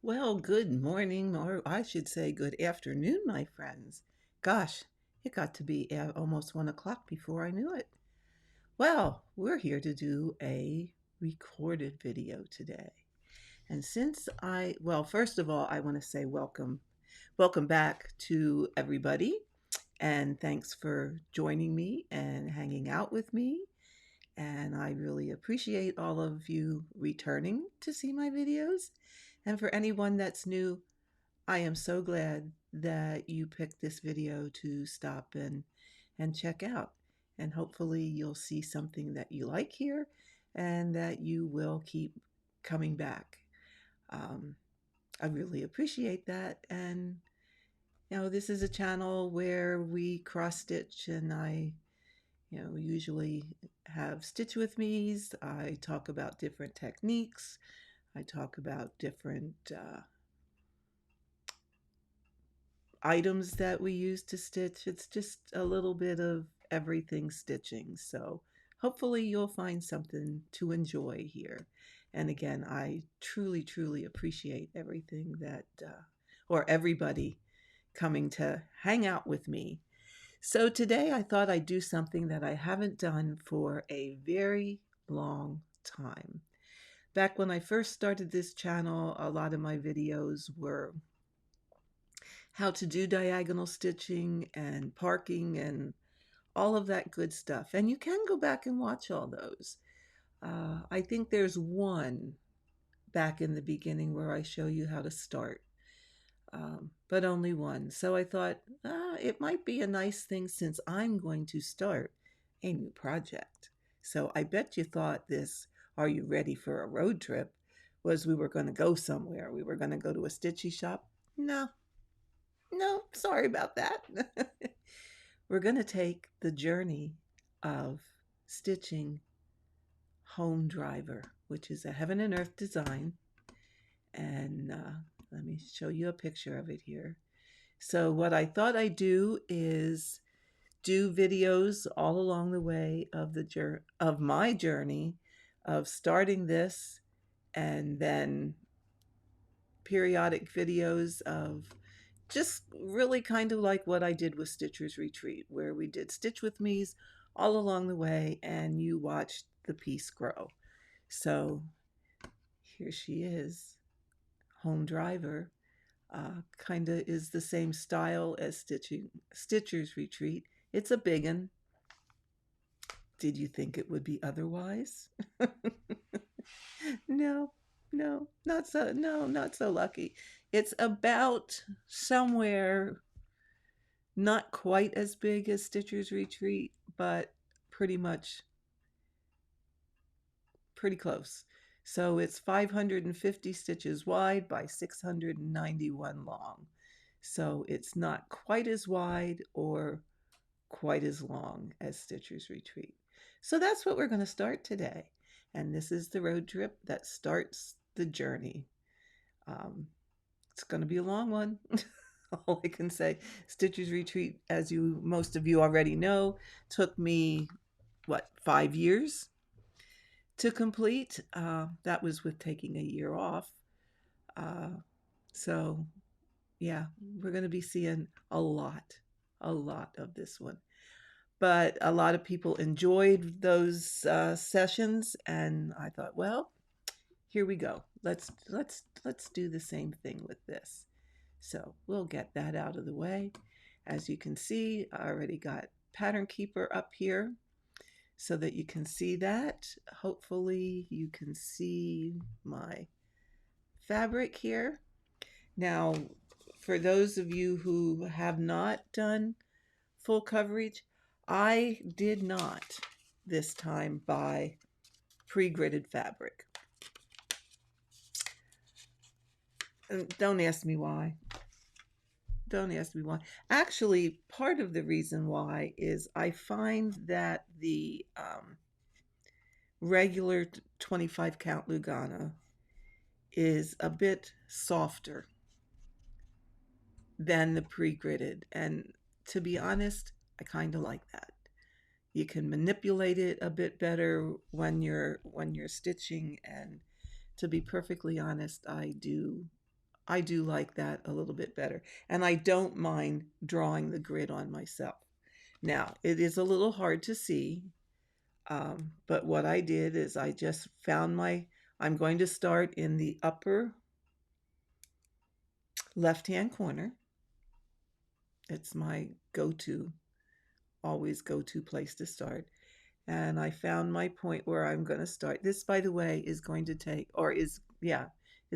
Well, good morning, or I should say good afternoon, my friends. Gosh, it got to be almost 1 o'clock before I knew it. Well, we're here to do a recorded video today. And first of all, I want to say welcome. Welcome back to everybody. And thanks for joining me and hanging out with me. And I really appreciate all of you returning to see my videos. And for anyone that's new, I am so glad that you picked this video to stop and check out. And hopefully you'll see something that you like here and that you will keep coming back. Um, I really appreciate that. And, this is a channel where we cross stitch and I, usually have stitch with me's. I talk about different techniques. I talk about different items that we use to stitch. It's just a little bit of everything stitching. So hopefully you'll find something to enjoy here. And again, I truly, truly appreciate everything or everybody coming to hang out with me. So today I thought I'd do something that I haven't done for a very long time. Back when I first started this channel, a lot of my videos were how to do diagonal stitching and parking and all of that good stuff. And you can go back and watch all those. I think there's one back in the beginning where I show you how to start, but only one. So I thought it might be a nice thing since I'm going to start a new project. So I bet you thought this, are you ready for a road trip, was we were going to go somewhere. We were going to go to a stitchy shop. No, sorry about that. We're going to take the journey of stitching Home Driver, which is a heaven and earth design. And let me show you a picture of it here. So what I thought I'd do is do videos all along the way of my journey of starting this, and then periodic videos of just really kind of like what I did with Stitcher's Retreat, where we did Stitch with Me's all along the way and you watched the piece grow. So here she is, Home Driver. Kind of is the same style as Stitcher's Retreat. It's a big one. Did you think it would be otherwise? No, not so lucky. It's about somewhere not quite as big as Stitcher's Retreat, but pretty close. So it's 550 stitches wide by 691 long. So it's not quite as wide or quite as long as Stitcher's Retreat. So that's what we're going to start today. And this is the road trip that starts the journey. It's going to be a long one. All I can say, Stitcher's Retreat, as most of you already know, took me, 5 years to complete. That was with taking a year off. So yeah, we're going to be seeing a lot of this one. But a lot of people enjoyed those sessions, and I thought, well, here we go. Let's do the same thing with this. So we'll get that out of the way. As you can see, I already got Pattern Keeper up here so that you can see that. Hopefully you can see my fabric here. Now, for those of you who have not done full coverage, I did not this time buy pre-gridded fabric. Don't ask me why. Don't ask me why. Actually, part of the reason why is I find that the regular 25 count Lugana is a bit softer than the pre-gridded. And to be honest, I kind of like that. You can manipulate it a bit better when you're stitching, and to be perfectly honest, I do I do like that a little bit better. And I don't mind drawing the grid on myself. Now, it is a little hard to see, but what I did is I just found I'm going to start in the upper left-hand corner. It's my always go-to place to start. And I found my point where I'm going to start. This, by the way, is going to take, is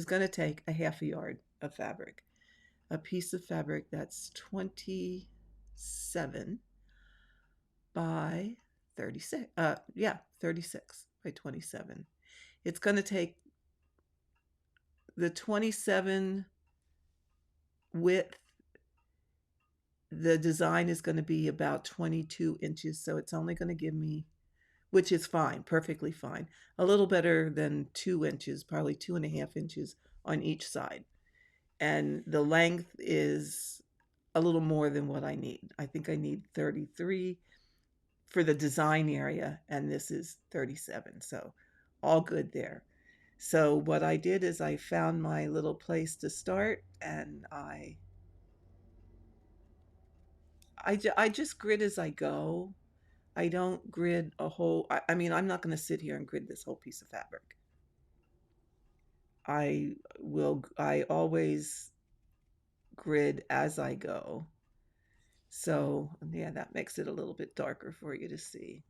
going to take a half a yard of fabric. A piece of fabric that's 27 by 36. 36 by 27. It's going to take the 27 width. The design is going to be about 22 inches, so it's only going to give me, which is fine, perfectly fine, a little better than 2 inches, probably 2.5 inches on each side. And the length is a little more than what I need. I think I need 33 for the design area, and this is 37, so all good there. So what I did is I found my little place to start, and I just grid as I go. I don't grid a whole, I mean, I'm not going to sit here and grid this whole piece of fabric. I always grid as I go. So yeah, that makes it a little bit darker for you to see.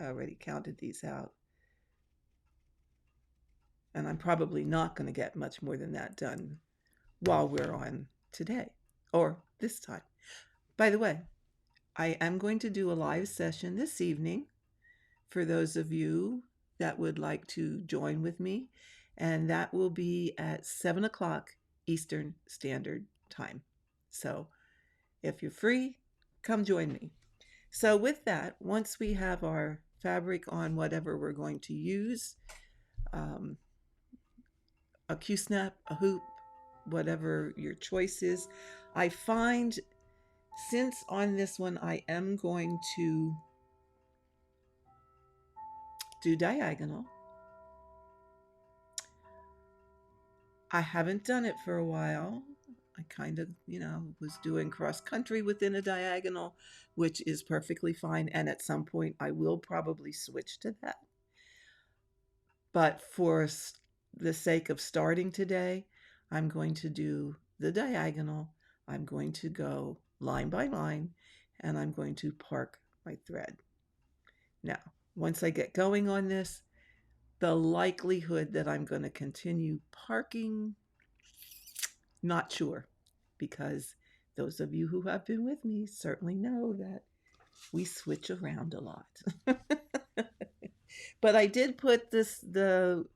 I already counted these out. And I'm probably not going to get much more than that done while we're on today or this time. By the way, I am going to do a live session this evening for those of you that would like to join with me, and that will be at 7 o'clock Eastern Standard Time. So if you're free, come join me. So with that, once we have our fabric on whatever we're going to use, a Q-snap, a hoop, whatever your choice is, I find since on this one I am going to do diagonal. I haven't done it for a while. I kind of, was doing cross country within a diagonal, which is perfectly fine. And at some point, I will probably switch to that. But for the sake of starting today, I'm going to do the diagonal. I'm going to go line by line, and I'm going to park my thread. Now, once I get going on this, the likelihood that I'm going to continue parking, not sure, because those of you who have been with me certainly know that we switch around a lot. But I did put the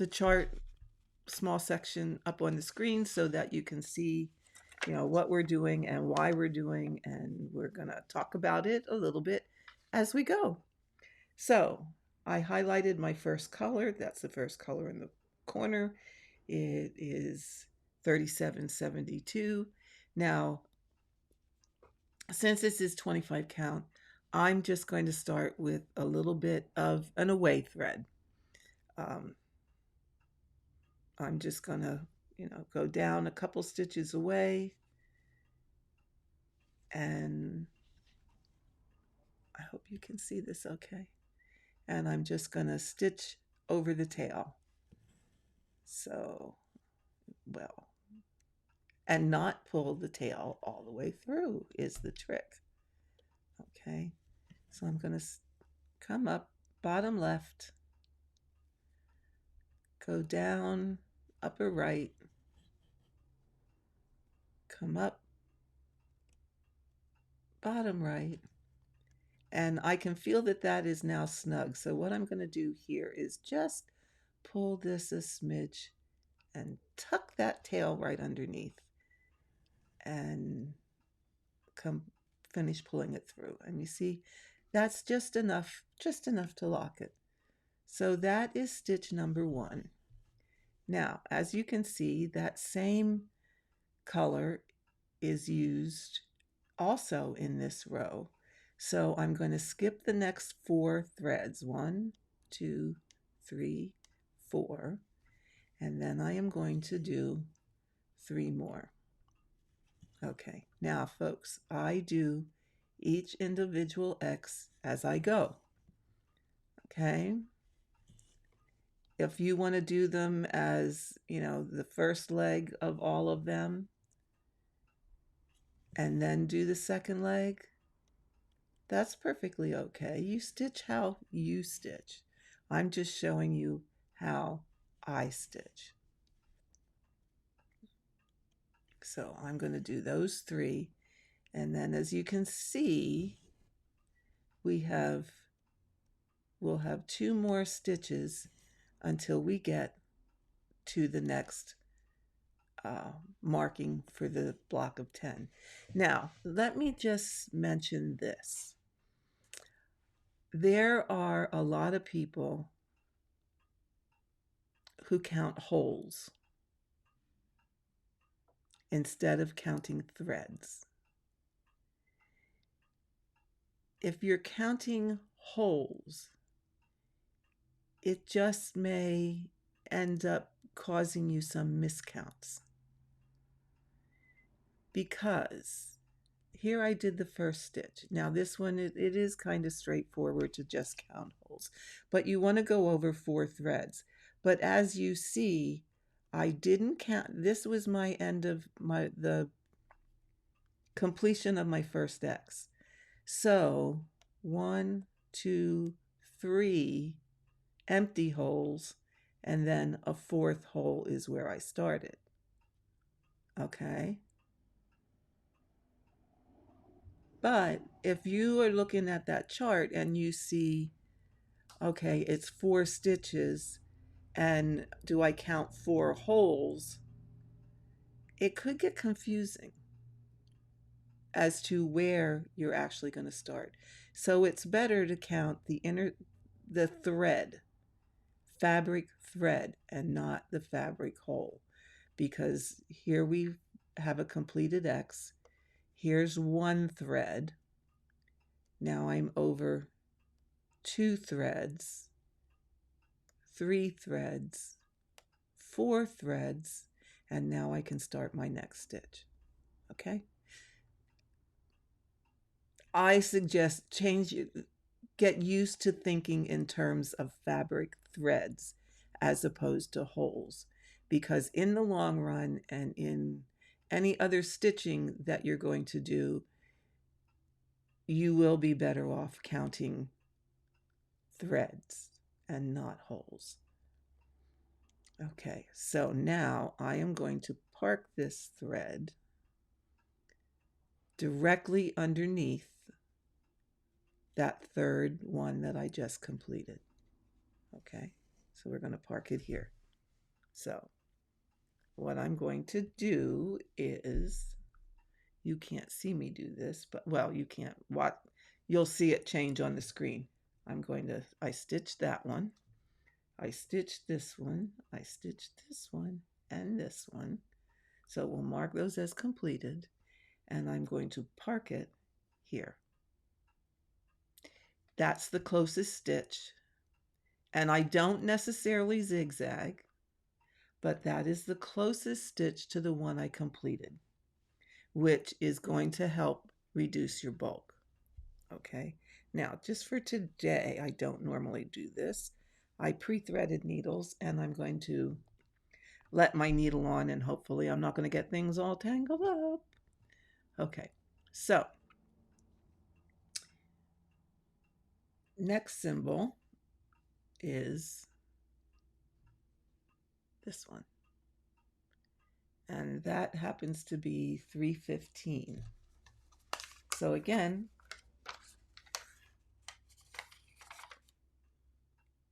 chart small section up on the screen so that you can see, what we're doing and why we're doing, and we're going to talk about it a little bit as we go. So I highlighted my first color. That's the first color in the corner. It is 3772. Now, since this is 25 count, I'm just going to start with a little bit of an away thread. I'm just going to, go down a couple stitches away, and I hope you can see this okay. And I'm just going to stitch over the tail. So, well, and not pull the tail all the way through is the trick. Okay, so I'm going to come up bottom left, go down upper right, come up bottom right, and I can feel that that is now snug. So what I'm going to do here is just pull this a smidge and tuck that tail right underneath and finish pulling it through. And you see, that's just enough to lock it. So that is stitch number 1. Now, as you can see, that same color is used also in this row. So I'm going to skip the next 4 threads, 1, 2, 3, 4, And then I am going to do 3 more. Okay, now folks, I do each individual X as I go. Okay, if you want to do them as, the first leg of all of them and then do the second leg, that's perfectly okay. You stitch how you stitch. I'm just showing you how I stitch. So I'm going to do those 3. And then as you can see, we'll have 2 more stitches until we get to the next marking for the block of 10. Now, let me just mention this. There are a lot of people who count holes instead of counting threads. If you're counting holes, it just may end up causing you some miscounts. Because here I did the first stitch. Now this one, it is kind of straightforward to just count holes, but you want to go over 4 threads. But as you see, I didn't count. This was my end of the completion of my first X. So 1, 2, 3 empty holes, and then a 4th hole is where I started. Okay. But if you are looking at that chart and you see, okay, it's 4 stitches, and do I count 4 holes? It could get confusing as to where you're actually going to start. So it's better to count the thread, fabric thread, and not the fabric hole, because here we have a completed X. Here's 1 thread. Now I'm over 2 threads, 3 threads, 4 threads, and now I can start my next stitch. Okay? I suggest get used to thinking in terms of fabric threads as opposed to holes, because in the long run and in any other stitching that you're going to do, you will be better off counting threads and not holes. Okay, so now I am going to park this thread directly underneath that 3rd one that I just completed. Okay, so we're going to park it here. So what I'm going to do is, you can't see me do this, but well, you can't watch, you'll see it change on the screen. I stitched that one, I stitched this one, I stitched this one, and this one. So we'll mark those as completed, and I'm going to park it here. That's the closest stitch, and I don't necessarily zigzag, but that is the closest stitch to the one I completed, which is going to help reduce your bulk. Okay, now just for today, I don't normally do this. I pre-threaded needles, and I'm going to let my needle on, and hopefully I'm not going to get things all tangled up. Okay, so next symbol is this one, and that happens to be 315. So again,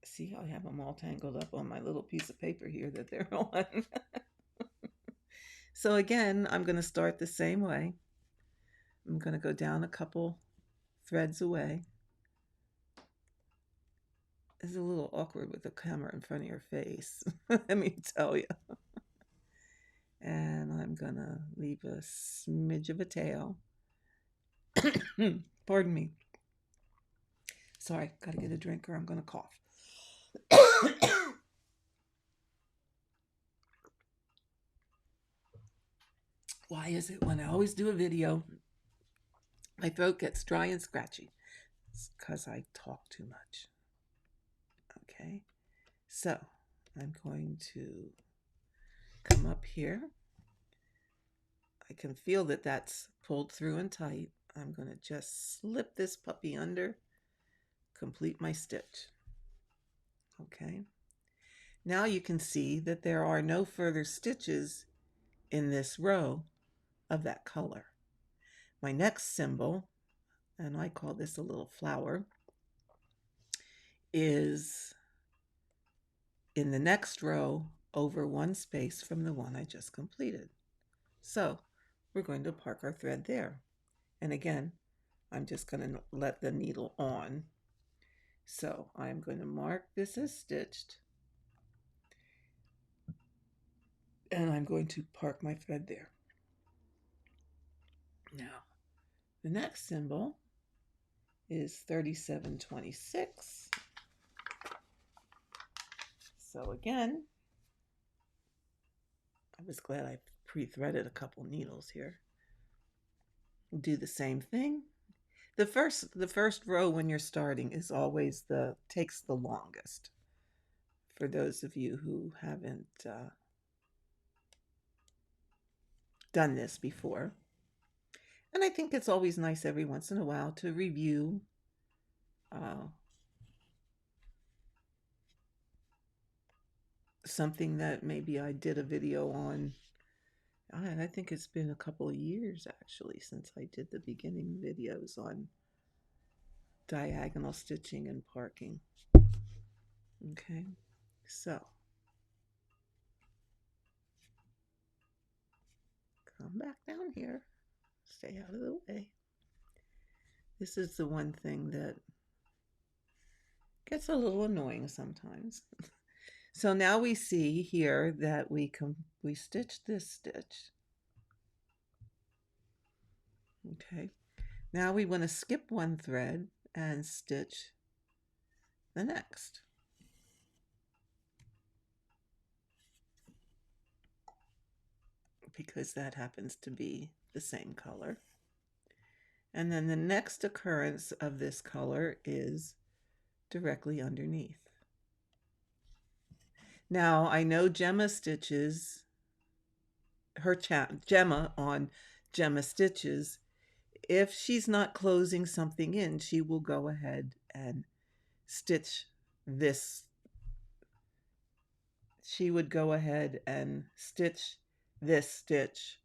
see how I have them all tangled up on my little piece of paper here that they're on. So again, I'm going to start the same way. I'm going to go down a couple threads away. It's a little awkward with the camera in front of your face, let me tell you. And I'm going to leave a smidge of a tail. Pardon me. Sorry, got to get a drink or I'm going to cough. Why is it when I always do a video, my throat gets dry and scratchy? It's because I talk too much. Okay, so I'm going to come up here. I can feel that that's pulled through and tight. I'm going to just slip this puppy under, complete my stitch. Okay, now you can see that there are no further stitches in this row of that color. My next symbol, and I call this a little flower, is in the next row over one space from the one I just completed. So we're going to park our thread there. And again, I'm just going to let the needle on. So I'm going to mark this as stitched, and I'm going to park my thread there. Now, the next symbol is 3726. So again, I was glad I pre-threaded a couple needles here. Do the same thing. The first row when you're starting is always takes the longest. For those of you who haven't done this before. And I think it's always nice every once in a while to review something that maybe I did a video on. I think it's been a couple of years actually since I did the beginning videos on diagonal stitching and parking. Okay, so come back down here, stay out of the way. This is the one thing that gets a little annoying sometimes. So now we see here that we stitched this stitch. Okay, now we want to skip one thread and stitch the next. Because that happens to be the same color. And then the next occurrence of this color is directly underneath. Now I know Gemma stitches Gemma on Gemma Stitches. If she's not closing something in, she will go ahead and stitch this. She would go ahead and stitch this stitch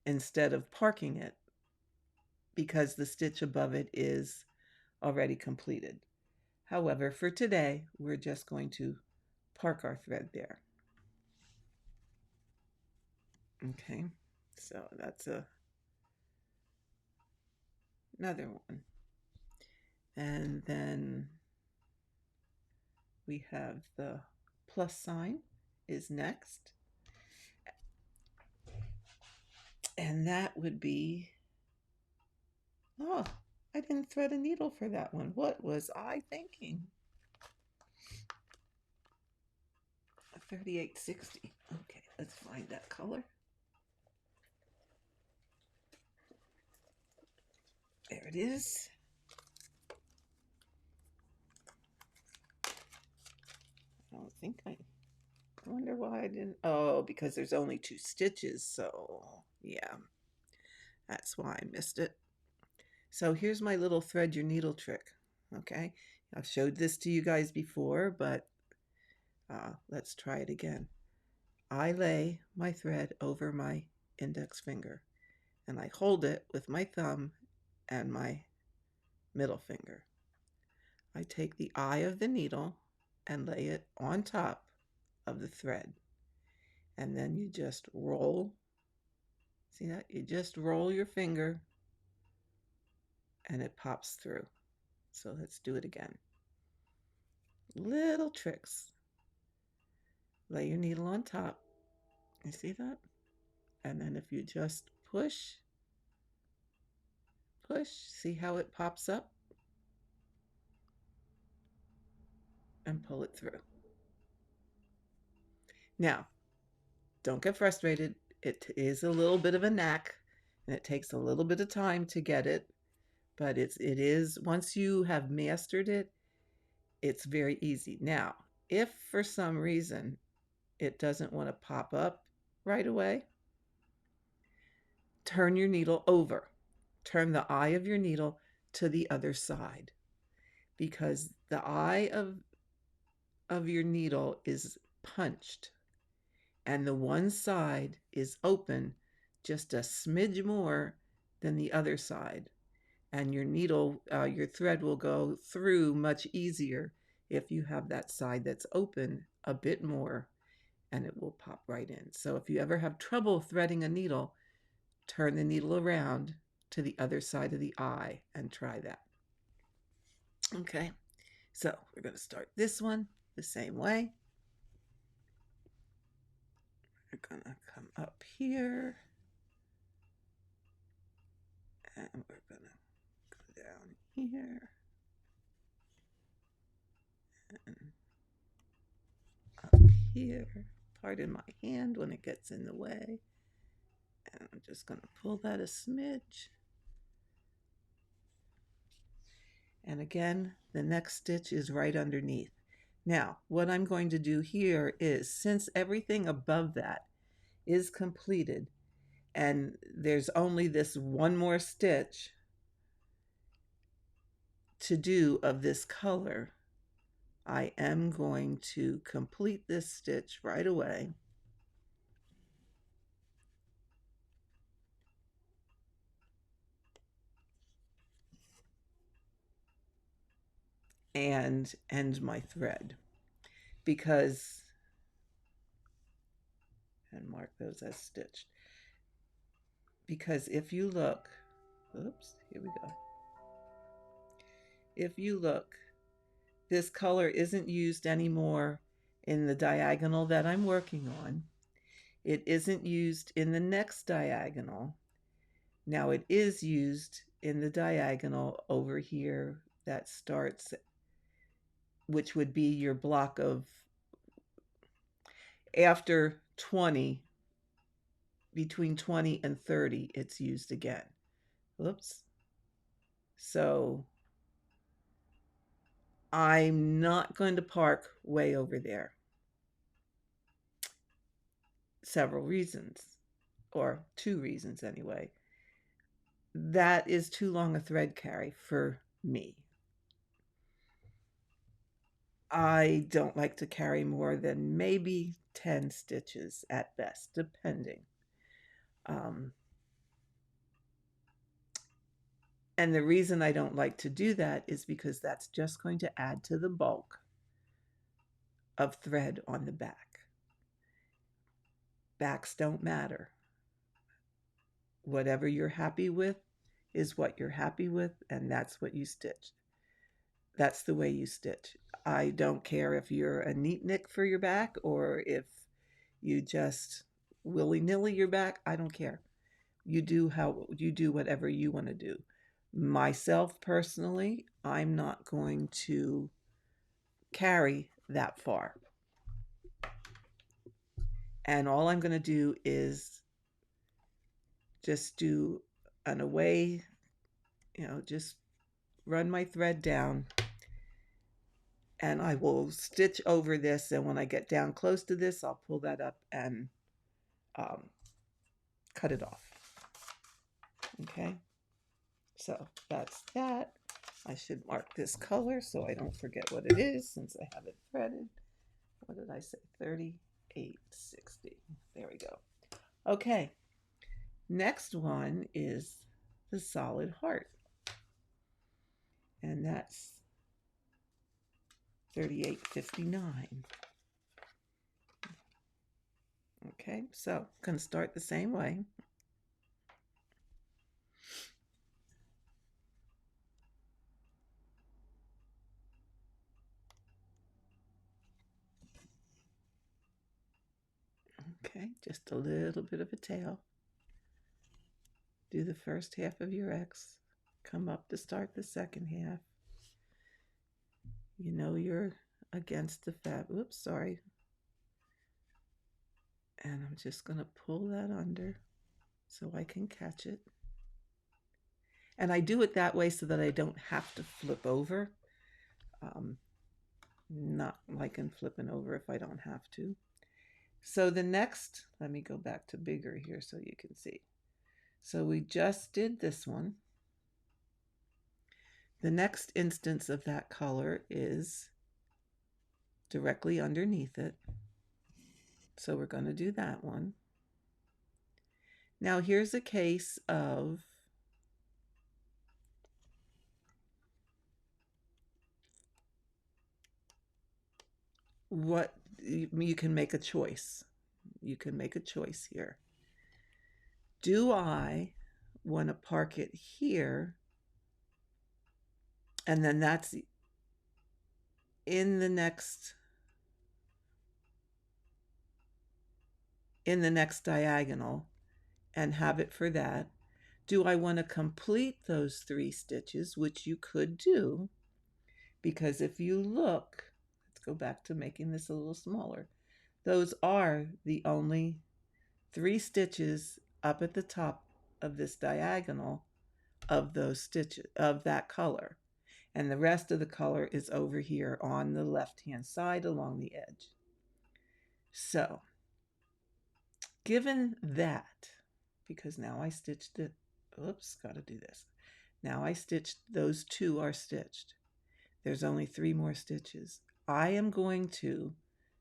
instead of parking it because the stitch above it is already completed. However, for today, we're just going to park our thread there. Okay, so that's another one. And then we have the plus sign is next. And that would be, oh, I didn't thread a needle for that one. What was I thinking? 3860. Okay, let's find that color. There it is. I don't think I wonder why I didn't. Oh, because there's only 2 stitches. So yeah, that's why I missed it. So here's my little thread your needle trick. Okay, I've showed this to you guys before, but let's try it again. I lay my thread over my index finger and I hold it with my thumb and my middle finger. I take the eye of the needle and lay it on top of the thread. And then you just roll. See that? You just roll your finger and it pops through. So let's do it again. Little tricks. Lay your needle on top. You see that? And then if you just push, see how it pops up? And pull it through. Now, don't get frustrated It is a little bit of a knack, and it takes a little bit of time to get it, but it is, once you have mastered it, it's very easy. Now, if for some reason it doesn't want to pop up right away, turn your needle over. Turn the eye of your needle to the other side, because the eye of your needle is punched and the one side is open just a smidge more than the other side. And your needle, your thread will go through much easier if you have that side that's open a bit more, and it will pop right in. So if you ever have trouble threading a needle, turn the needle around to the other side of the eye and try that. Okay, so we're going to start this one the same way. We're going to come up here, and we're going to go down here and up here. Pardon my hand when it gets in the way. And I'm just going to pull that a smidge. And again, the next stitch is right underneath. Now, what I'm going to do here is, since everything above that is completed, and there's only this one more stitch to do of this color, I am going to complete this stitch right away. And end my thread, because, and mark those as stitched, because if you look, oops, here we go. If you look, this color isn't used anymore in the diagonal that I'm working on. It isn't used in the next diagonal. Now it is used in the diagonal over here that starts, which would be your block of, after 20, between 20 and 30, it's used again. Whoops. So I'm not going to park way over there. Several reasons, or 2 reasons anyway. That is too long a thread carry for me. I don't like to carry more than maybe 10 stitches at best, depending. And the reason I don't like to do that is because that's just going to add to the bulk of thread on the back. Backs don't matter. Whatever you're happy with is what you're happy with, and that's what you stitch. That's the way you stitch. I don't care if you're a neatnik for your back or if you just willy-nilly your back. I don't care. You do whatever you want to do. Myself personally, I'm not going to carry that far. And all I'm going to do is just do an away, just run my thread down, and I will stitch over this, and when I get down close to this, I'll pull that up and cut it off. Okay, so that's that. I should mark this color so I don't forget what it is, since I have it threaded. What did I say? 3860. There we go. Okay, next one is the solid heart, and that's 3859. Okay, so I'm going to start the same way. Okay, just a little bit of a tail. Do the first half of your X. Come up to start the second half. You know you're against the fab. Oops, sorry. And I'm just going to pull that under so I can catch it. And I do it that way so that I don't have to flip over. Not liking flipping over if I don't have to. So the next, let me go back to bigger here so you can see. So we just did this one. The next instance of that color is directly underneath it. So we're going to do that one. Now here's a case of what you can make a choice. You can make a choice here. Do I want to park it here? And then that's in the next diagonal and have it for that. Do I want to complete those 3 stitches, which you could do, because if you look, let's go back to making this a little smaller. Those are the only 3 stitches up at the top of this diagonal of those stitches of that color. And the rest of the color is over here on the left-hand side along the edge. So, given that, because now I stitched it, oops, got to do this. Now I stitched, those 2 are stitched. There's only 3 more stitches. I am going to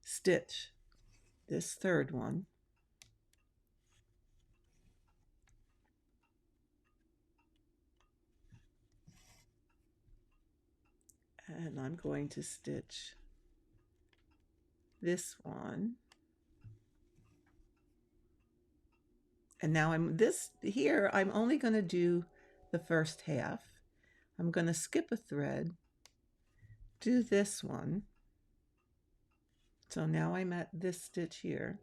stitch this 3rd one. And I'm going to stitch this one. And now I'm only going to do the first half. I'm going to skip a thread, do this one. So now I'm at this stitch here.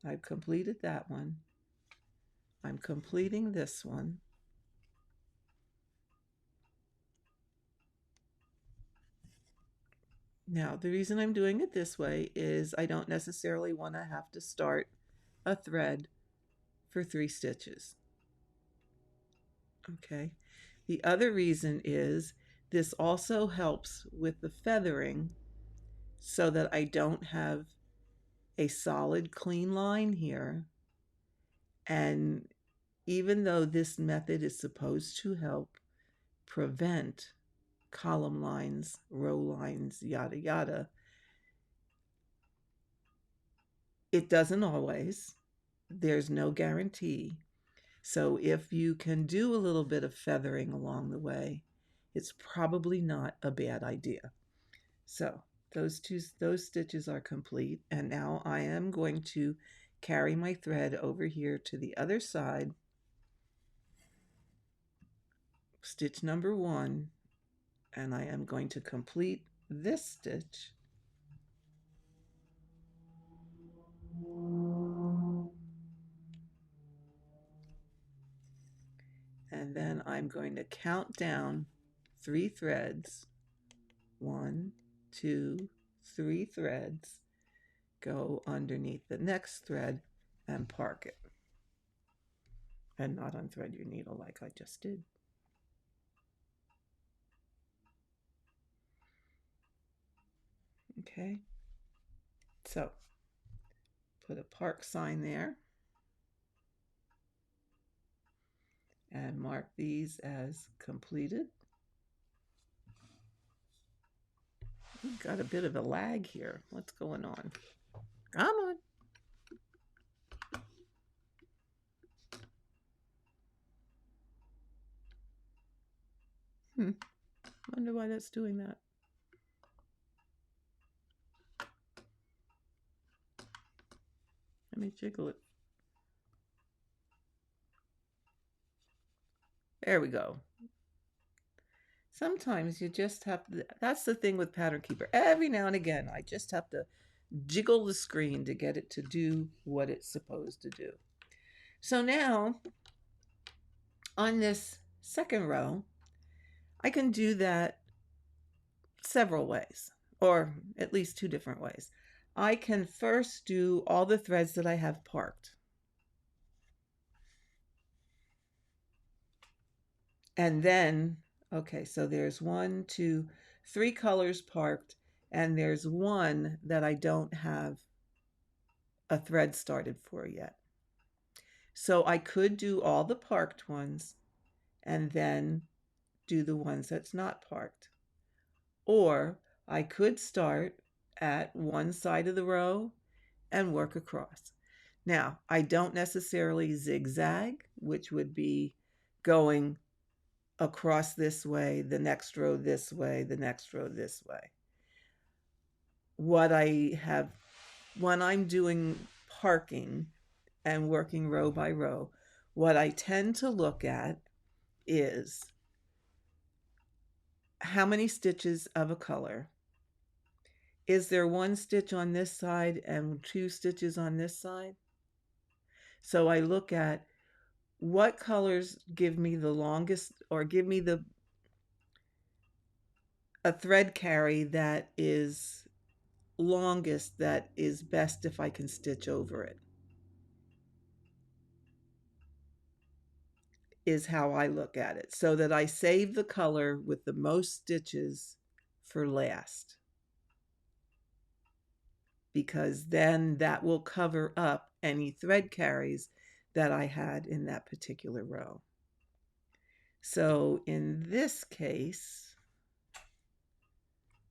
I've completed that one. I'm completing this one. Now, the reason I'm doing it this way is I don't necessarily want to have to start a thread for 3 stitches. Okay. The other reason is this also helps with the feathering so that I don't have a solid clean line here. And even though this method is supposed to help prevent column lines, row lines, yada yada, it doesn't always. There's no guarantee. So if you can do a little bit of feathering along the way, it's probably not a bad idea. So those stitches are complete, and now I am going to carry my thread over here to the other side, stitch number 1, and I am going to complete this stitch. And then I'm going to count down 3 threads. 1, 2, 3 threads. Go underneath the next thread and park it. And not unthread your needle like I just did. Okay. So, put a park sign there. And mark these as completed. We've got a bit of a lag here. What's going on? Come on. Wonder why that's doing that. Let me jiggle it. There we go. Sometimes you just have to, that's the thing with Pattern Keeper. Every now and again, I just have to jiggle the screen to get it to do what it's supposed to do. So now, on this second row, I can do that several ways, or at least 2 different ways. I can first do all the threads that I have parked. And then, okay, so there's 1, 2, 3 colors parked, and there's one that I don't have a thread started for yet. So I could do all the parked ones and then do the ones that's not parked. Or I could start at one side of the row and work across. Now, I don't necessarily zigzag, which would be going across this way, the next row this way, the next row this way. What I have, when I'm doing parking and working row by row, what I tend to look at is how many stitches of a color. Is there one stitch on this side and 2 stitches on this side? So I look at what colors give me the longest, or give me a thread carry that is longest, that is best if I can stitch over it, is how I look at it, so that I save the color with the most stitches for last, because then that will cover up any thread carries that I had in that particular row. So in this case,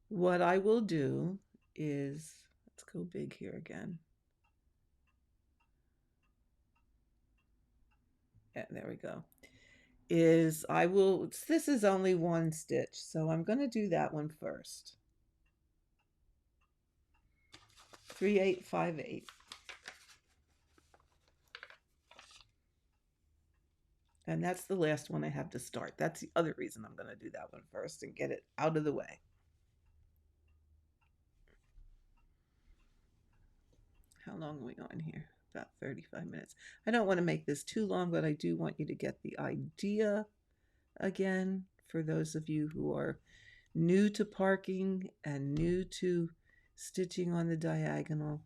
what I will do is, let's go big here again. Yeah, there we go. Is I will, this is only one stitch, so I'm going to do that one first. 3, 8, 5, 8. And that's the last one I have to start. That's the other reason I'm going to do that one first and get it out of the way. How long are we on here? About 35 minutes. I don't want to make this too long, but I do want you to get the idea again, for those of you who are new to parking and new to stitching on the diagonal.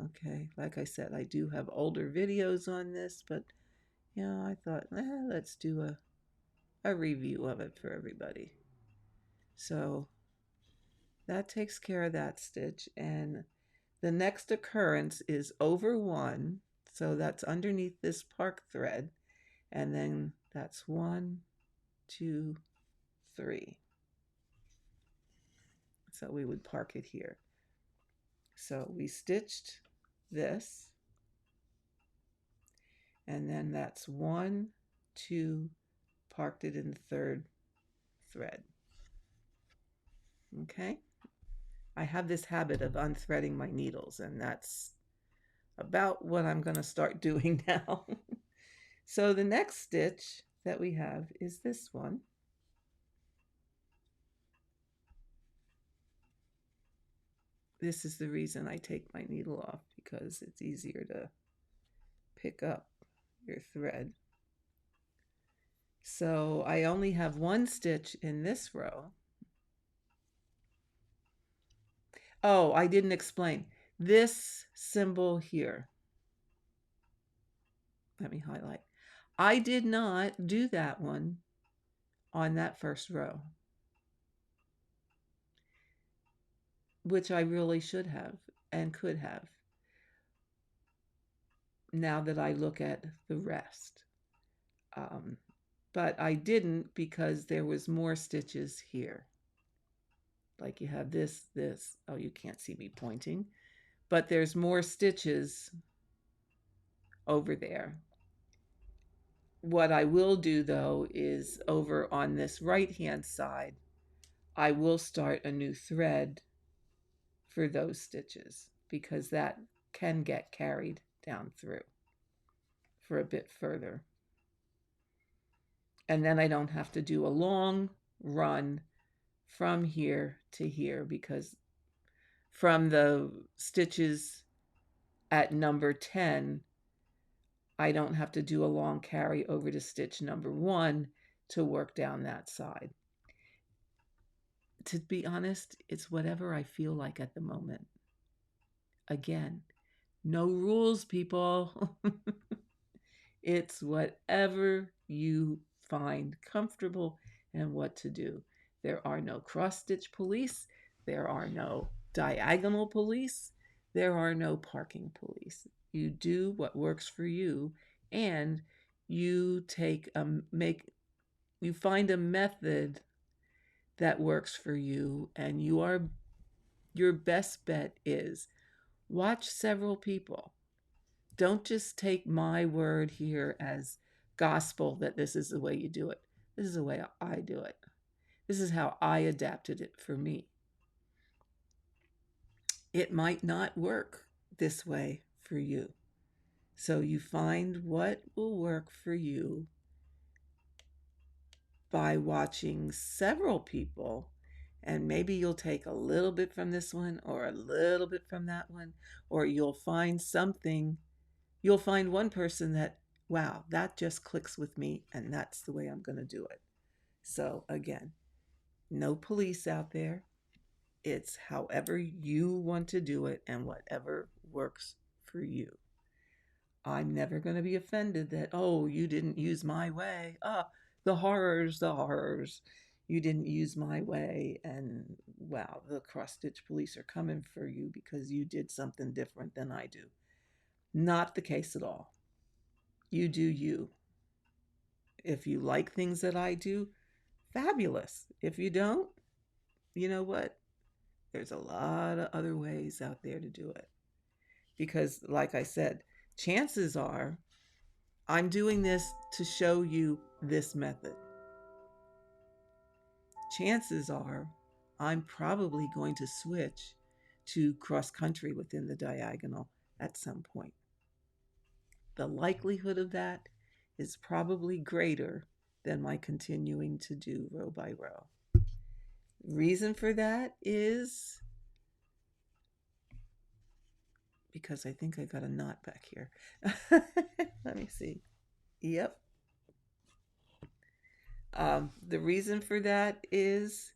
Okay, like I said, I do have older videos on this, but I thought, let's do a review of it for everybody. So that takes care of that stitch, and the next occurrence is over 1, so that's underneath this park thread, and then that's 1, 2, 3. So we would park it here. So we stitched this, and then that's 1, 2, parked it in the 3rd thread. Okay, I have this habit of unthreading my needles, and that's about what I'm going to start doing now. So the next stitch that we have is this one. This is the reason I take my needle off, because it's easier to pick up your thread. So I only have one stitch in this row. Oh, I didn't explain. This symbol here, let me highlight. I did not do that one on that first row, which I really should have and could have, now that I look at the rest. But I didn't, because there was more stitches here. Like you have this, oh, you can't see me pointing, but there's more stitches over there. What I will do, though, is over on this right-hand side, I will start a new thread for those stitches, because that can get carried down through for a bit further. And then I don't have to do a long run from here to here, because from the stitches at number 10, I don't have to do a long carry over to stitch number 1 to work down that side. To be honest, it's whatever I feel like at the moment. Again, no rules, people. It's whatever you find comfortable and what to do. There are no cross stitch police. There are no diagonal police. There are no parking police. You do what works for you, and you take a make you find a method that works for you, and your best bet is watch several people. Don't just take my word here as gospel that this is the way you do it. This is the way I do it. This is how I adapted it for me. It might not work this way for you. So you find what will work for you by watching several people, and maybe you'll take a little bit from this one or a little bit from that one, or you'll find something. You'll find one person that, wow, that just clicks with me, and that's the way I'm going to do it. So, again, no police out there. It's however you want to do it and whatever works for you. I'm never going to be offended that, oh, you didn't use my way. Ah, the horrors, the horrors. You didn't use my way, and wow, the cross stitch police are coming for you because you did something different than I do. Not the case at all. You do you. If you like things that I do, fabulous. If you don't, you know what? There's a lot of other ways out there to do it. Because, like I said, chances are I'm doing this to show you this method. Chances are I'm probably going to switch to cross country within the diagonal at some point. The likelihood of that is probably greater than my continuing to do row by row. Reason for that is because I think I got a knot back here. Let me see. Yep. The reason for that is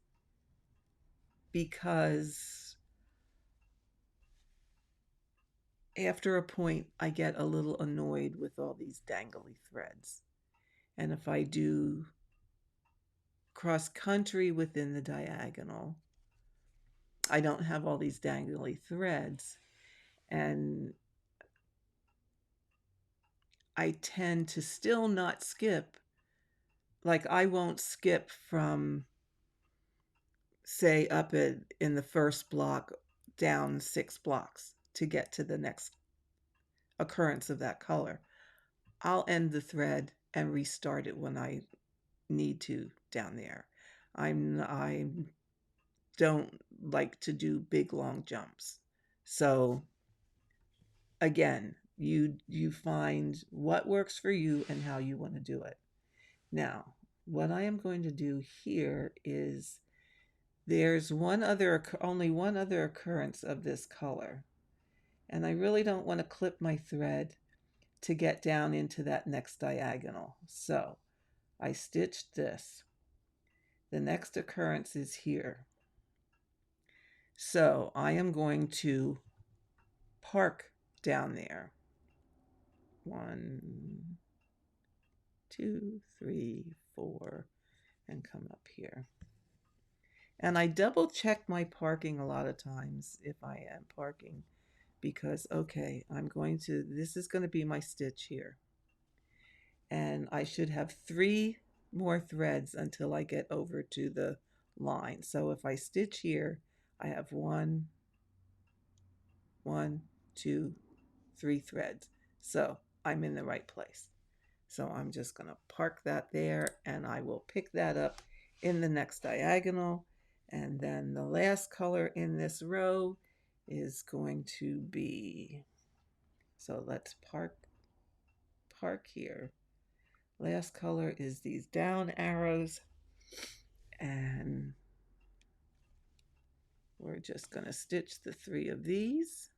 because after a point, I get a little annoyed with all these dangly threads. And if I do cross country within the diagonal, I don't have all these dangly threads. And I tend to still not skip. Like I won't skip from, say, up in the first block down 6 blocks to get to the next occurrence of that color. I'll end the thread and restart it when I need to down there. I don't like to do big long jumps. So again, you find what works for you and how you want to do it. Now, what I am going to do here is there's only one other occurrence of this color. And I really don't want to clip my thread to get down into that next diagonal. So I stitched this. The next occurrence is here. So I am going to park down there. 1, 2, 3, 4, and come up here. And I double check my parking a lot of times if I am parking because, okay, this is going to be my stitch here. And I should have 3 more threads until I get over to the line. So if I stitch here, I have 1, 2, 3 threads. So I'm in the right place. So I'm just going to park that there and I will pick that up in the next diagonal. And then the last color in this row is going to be, so let's park here. Last color is these down arrows. And we're just going to stitch the 3 of these.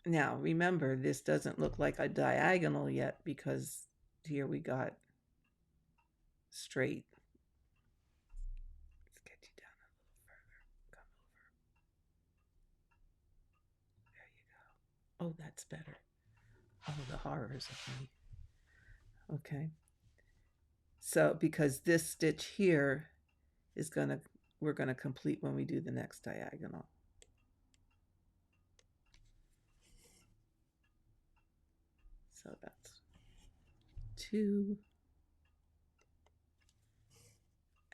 Now, remember, this doesn't look like a diagonal yet because here we got straight. Let's get you down a little further. Come over. Oh, that's better. Oh, the horrors of me. Okay. So because this stitch here is gonna, we're gonna complete when we do the next diagonal. So that's 2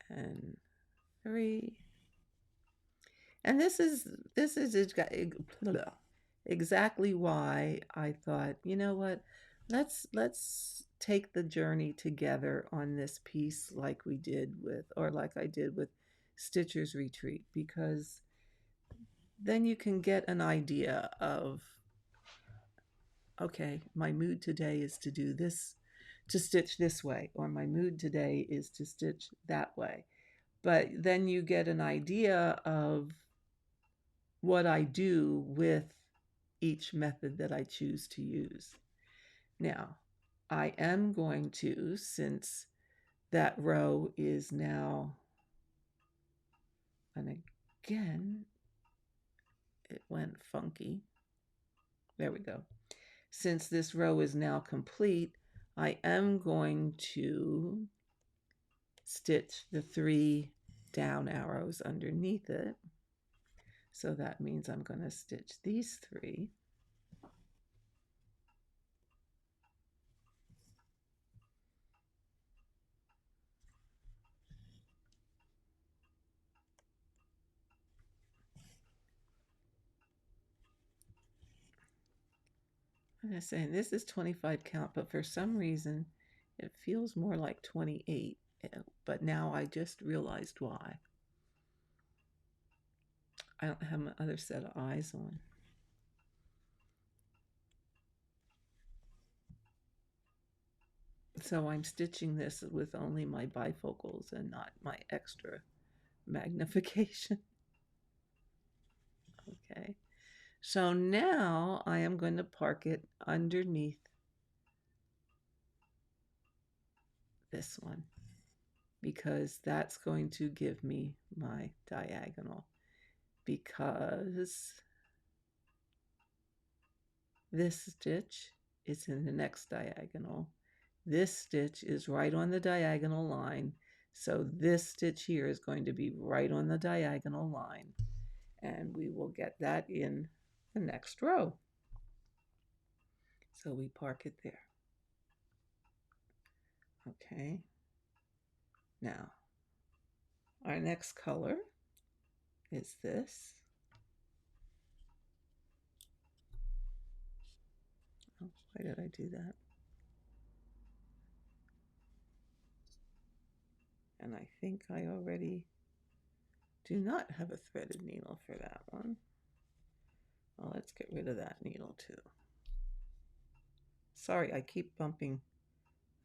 and 3. And this is exactly why I thought, you know what, let's take the journey together on this piece like we did with, or like I did with Stitcher's Retreat, because then you can get an idea of, okay, my mood today is to do this, to stitch this way, or my mood today is to stitch that way. But then you get an idea of what I do with each method that I choose to use. Now, I am going to, since that row is now, and again, it went funky. There we go. Since this row is now complete, I am going to stitch the 3 down arrows underneath it. So that means I'm going to stitch these 3. I'm just saying this is 25 count, but for some reason it feels more like 28. But now I just realized why. I don't have my other set of eyes on. So I'm stitching this with only my bifocals and not my extra magnification. Okay. So now I am going to park it underneath this one, because that's going to give me my diagonal, because this stitch is in the next diagonal. This stitch is right on the diagonal line. So this stitch here is going to be right on the diagonal line. And we will get that in the next row. So we park it there. Okay. Now, our next color is this. Oh, why did I do that? And I think I already do not have a threaded needle for that one. Well, let's get rid of that needle too. Sorry, I keep bumping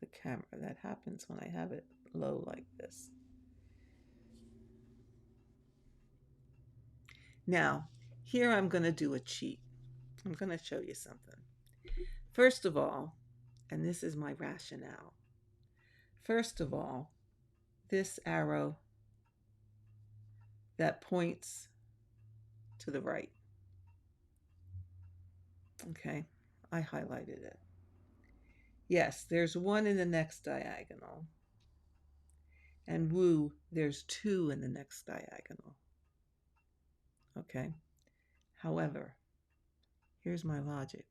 the camera. That happens when I have it low like this. Now, here I'm going to do a cheat. I'm going to show you something. First of all, and this is my rationale. First of all, this arrow that points to the right. Okay, I highlighted it. Yes, there's 1 in the next diagonal. And woo, there's 2 in the next diagonal. Okay, however, here's my logic.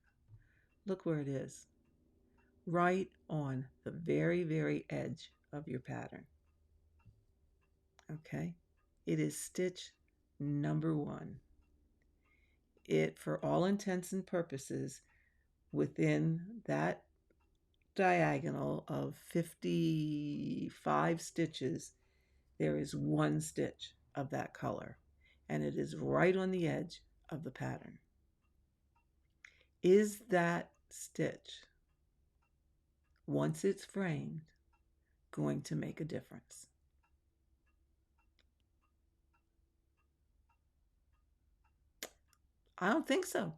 Look where it is. Right on the very, very edge of your pattern. Okay, it is stitch number 1. It, for all intents and purposes, within that diagonal of 55 stitches, there is 1 stitch of that color, and it is right on the edge of the pattern. Is that stitch, once it's framed, going to make a difference? I don't think so.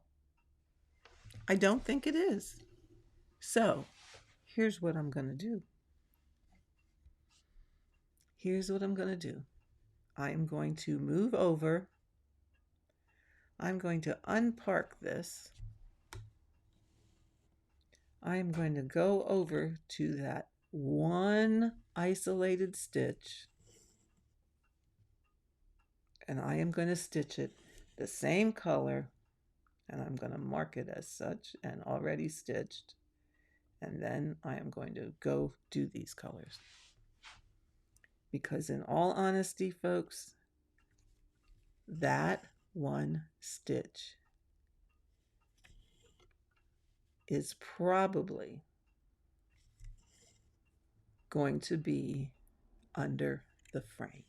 I don't think it is. So here's what I'm going to do. Here's what I'm going to do. I am going to move over. I'm going to unpark this. I'm going to go over to that one isolated stitch, and I am going to stitch it the same color, and I'm going to mark it as such and already stitched, and then I am going to go do these colors. Because in all honesty, folks, that one stitch is probably going to be under the frame.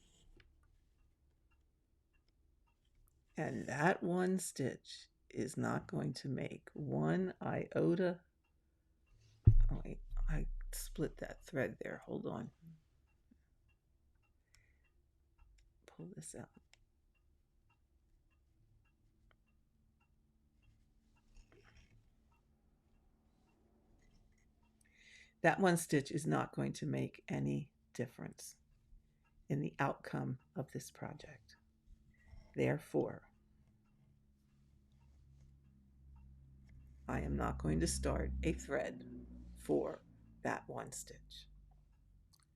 And that one stitch is not going to make one iota. Oh wait, I split that thread there. Hold on. Pull this out. That one stitch is not going to make any difference in the outcome of this project. Therefore, I am not going to start a thread for that one stitch.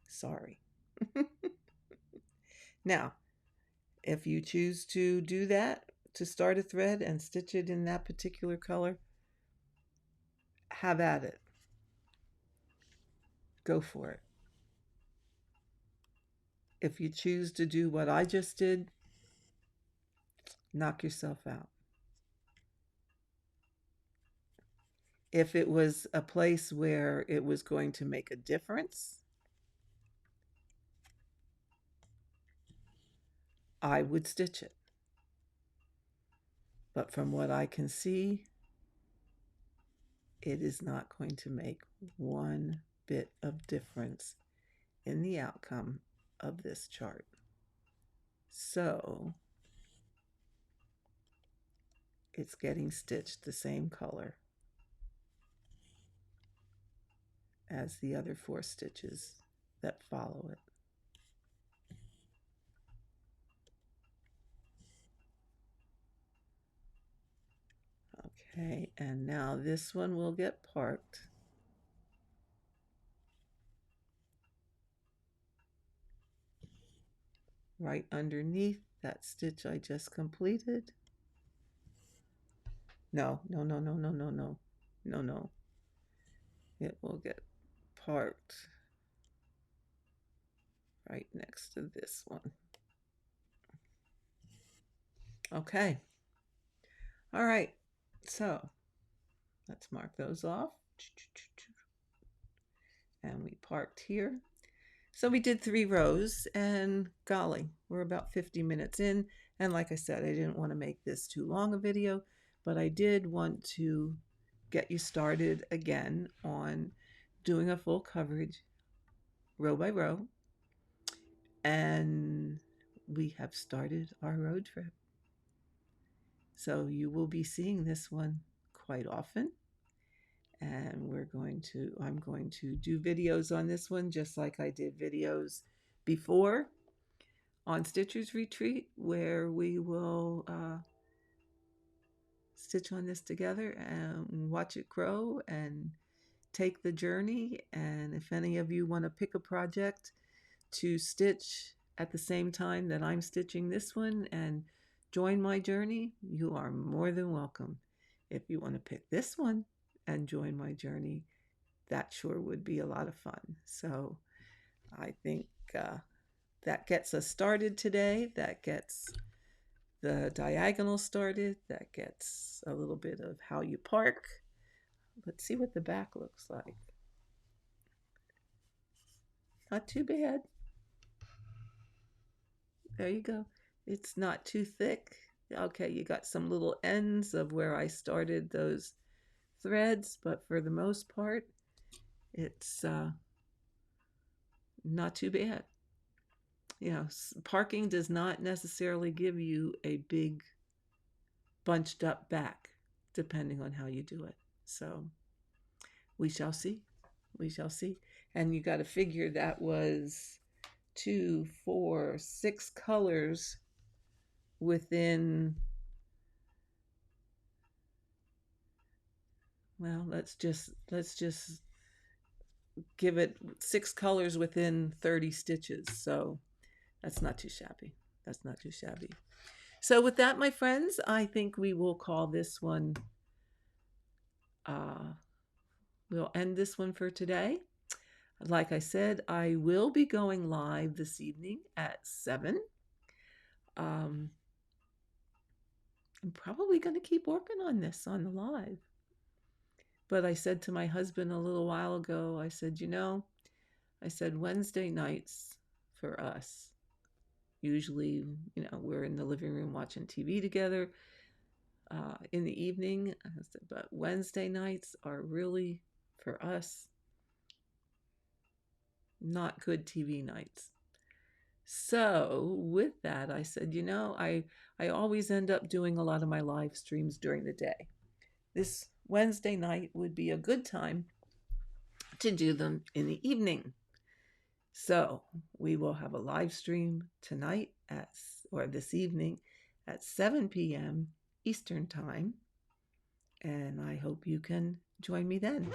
Sorry. Now, if you choose to do that, to start a thread and stitch it in that particular color, have at it. Go for it. If you choose to do what I just did, knock yourself out. If it was a place where it was going to make a difference, I would stitch it. But from what I can see, it is not going to make one bit of difference in the outcome of this chart. So it's getting stitched the same color as the other 4 stitches that follow it. Okay, and now this one will get parked. Right underneath that stitch I just completed. No. It will get parked right next to this one. Okay. All right. So let's mark those off. And we parked here. So we did 3 rows, and golly, we're about 50 minutes in. And like I said, I didn't want to make this too long a video, but I did want to get you started again on doing a full coverage row by row. And we have started our road trip. So you will be seeing this one quite often. And I'm going to do videos on this one just like I did videos before on Stitcher's Retreat, where we will stitch on this together and watch it grow and take the journey. And if any of you want to pick a project to stitch at the same time that I'm stitching this one and join my journey, you are more than welcome. If you want to pick this one and join my journey, that sure would be a lot of fun. So I think that gets us started today. That gets the diagonal started. That gets a little bit of how you park. Let's see what the back looks like. Not too bad. There you go. It's not too thick. Okay, you got some little ends of where I started those threads, but for the most part, it's not too bad. You know, parking does not necessarily give you a big bunched up back, depending on how you do it. So we shall see. We shall see. And you got to figure that was 2, 4, 6 colors within Well, let's just give it 6 colors within 30 stitches. So that's not too shabby. That's not too shabby. So with that, my friends, I think we will call this one, uh, we'll end this one for today. Like I said, I will be going live this evening at 7. Um, I'm probably going to keep working on this on the live. But I said to my husband a little while ago, I said, I said, Wednesday nights for us, usually, we're in the living room watching TV together in the evening. I said, but Wednesday nights are really, for us, not good TV nights. So with that, I said, I always end up doing a lot of my live streams during the day. This Wednesday night would be a good time to do them in the evening. So we will have a live stream tonight or this evening at 7 p.m. Eastern Time. And I hope you can join me then.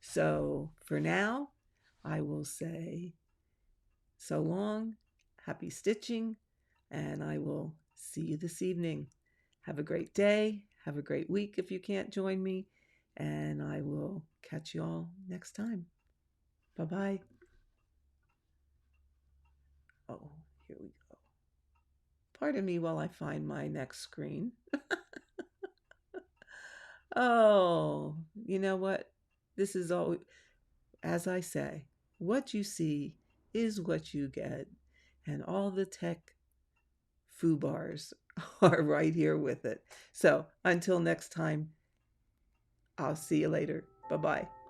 So for now, I will say so long, happy stitching, and I will see you this evening. Have a great day. Have a great week if you can't join me. And I will catch you all next time. Bye-bye. Oh, here we go. Pardon me while I find my next screen. Oh, you know what? This is all, as I say, what you see is what you get. And all the tech foo bars are right here with it. So until next time, I'll see you later. Bye bye.